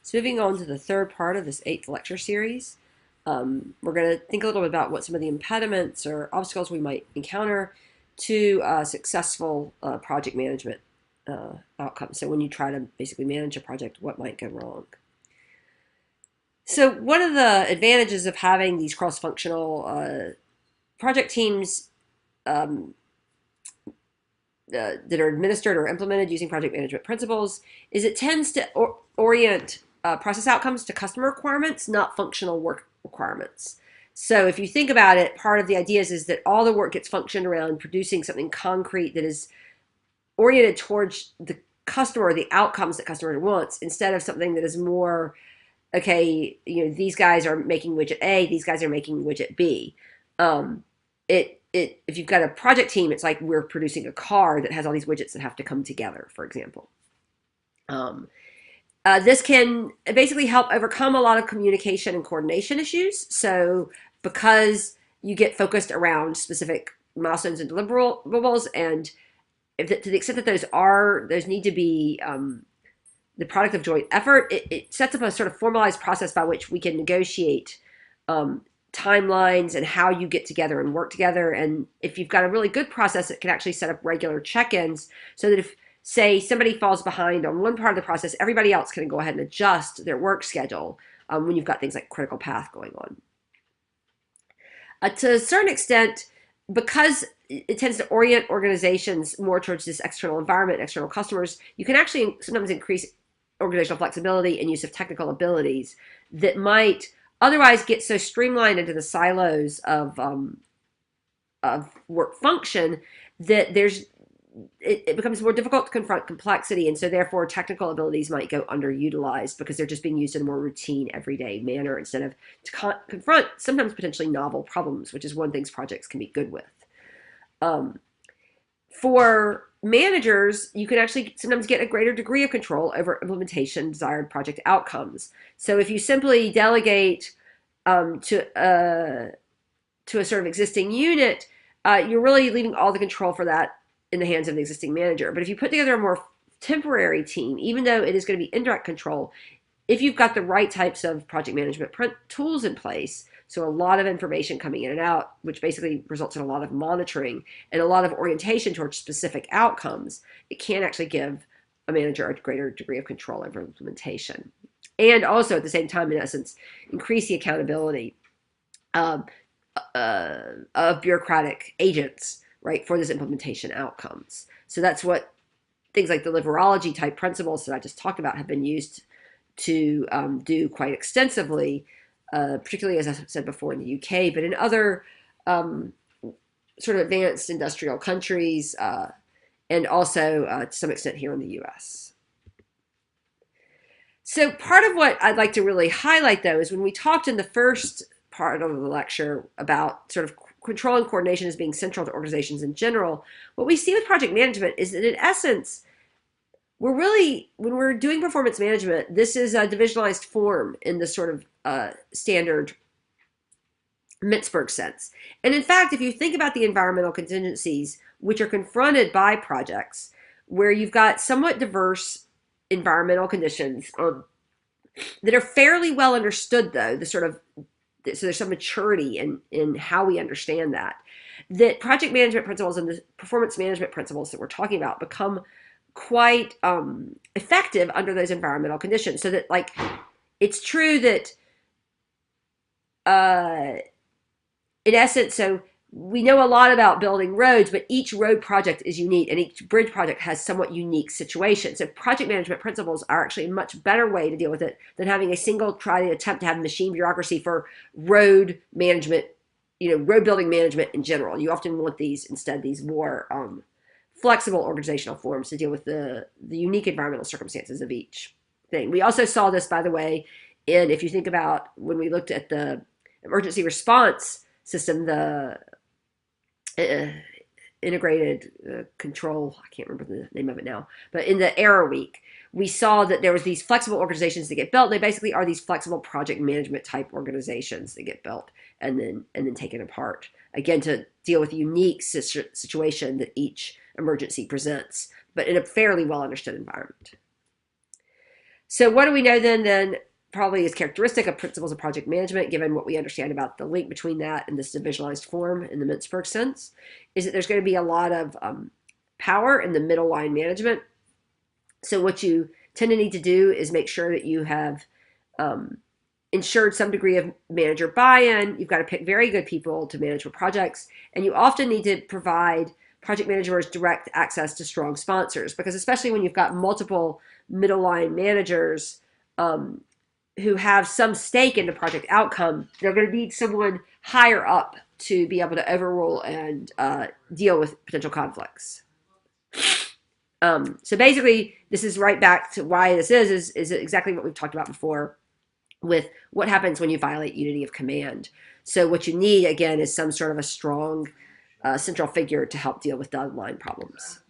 So moving on to the third part of this 8th lecture series, we're going to think a little bit about what some of the impediments or obstacles we might encounter to successful project management outcomes. So when you try to basically manage a project, what might go wrong? So one of the advantages of having these cross-functional project teams um, that are administered or implemented using project management principles is it tends to orient process outcomes to customer requirements, not functional work requirements. So if you think about it, part of the idea is that all the work gets functioned around producing something concrete that is oriented towards the customer or the outcomes that customer wants, instead of something that is more, okay, these guys are making widget A, these guys are making widget B. If you've got a project team, it's like we're producing a car that has all these widgets that have to come together, for example. This can basically help overcome a lot of communication and coordination issues. So because you get focused around specific milestones and deliverables, and to the extent that those need to be the product of joint effort, it sets up a sort of formalized process by which we can negotiate timelines and how you get together and work together. And if you've got a really good process, it can actually set up regular check-ins so that if, say, somebody falls behind on one part of the process, everybody else can go ahead and adjust their work schedule when you've got things like critical path going on. To a certain extent, because it tends to orient organizations more towards this external environment, external customers, you can actually sometimes increase organizational flexibility and use of technical abilities that might otherwise get so streamlined into the silos of work function that it becomes more difficult to confront complexity, and so therefore technical abilities might go underutilized because they're just being used in a more routine, everyday manner instead of to confront sometimes potentially novel problems, which is one thing projects can be good with. For managers, you can actually sometimes get a greater degree of control over implementation desired project outcomes. So if you simply delegate to a sort of existing unit, you're really leaving all the control for that in the hands of the existing manager. But if you put together a more temporary team, even though it is going to be indirect control, if you've got the right types of project management tools in place, so a lot of information coming in and out, which basically results in a lot of monitoring and a lot of orientation towards specific outcomes, it can actually give a manager a greater degree of control over implementation. And also at the same time, in essence, increase the accountability of bureaucratic agents, right, for those implementation outcomes. So that's what things like the liverology type principles that I just talked about have been used to do quite extensively, particularly, as I said before, in the UK, but in other sort of advanced industrial countries, and also to some extent here in the US. So part of what I'd like to really highlight, though, is when we talked in the first part of the lecture about sort of control and coordination as being central to organizations in general, what we see with project management is that in essence, we're really, when we're doing performance management, this is a divisionalized form in the sort of standard Mintzberg sense. And in fact, if you think about the environmental contingencies which are confronted by projects where you've got somewhat diverse environmental conditions that are fairly well understood, though, so there's some maturity in how we understand that project management principles and the performance management principles that we're talking about become quite effective under those environmental conditions. So that, like, it's true that in essence, so we know a lot about building roads, but each road project is unique and each bridge project has somewhat unique situations. So project management principles are actually a much better way to deal with it than having a single attempt to have machine bureaucracy for road management, road building management in general. You often want these more flexible organizational forms to deal with the unique environmental circumstances of each thing. We also saw this, by the way, if you think about when we looked at the emergency response system, the integrated control, I can't remember the name of it now, but in the Error Week, we saw that there was these flexible organizations that get built. They basically are these flexible project management type organizations that get built and then taken apart, again, to deal with the unique situation that each emergency presents, but in a fairly well understood environment. So what do we know then probably is characteristic of principles of project management, given what we understand about the link between that and this divisionalized form in the Mintzberg sense, is that there's going to be a lot of power in the middle line management. So what you tend to need to do is make sure that you have ensured some degree of manager buy-in. You've got to pick very good people to manage your projects, and you often need to provide project managers direct access to strong sponsors, because especially when you've got multiple middle line managers who have some stake in the project outcome, they're going to need someone higher up to be able to overrule and deal with potential conflicts. So basically, this is right back to why this is exactly what we've talked about before with what happens when you violate unity of command. So what you need, again, is some sort of a strong central figure to help deal with dotted line problems.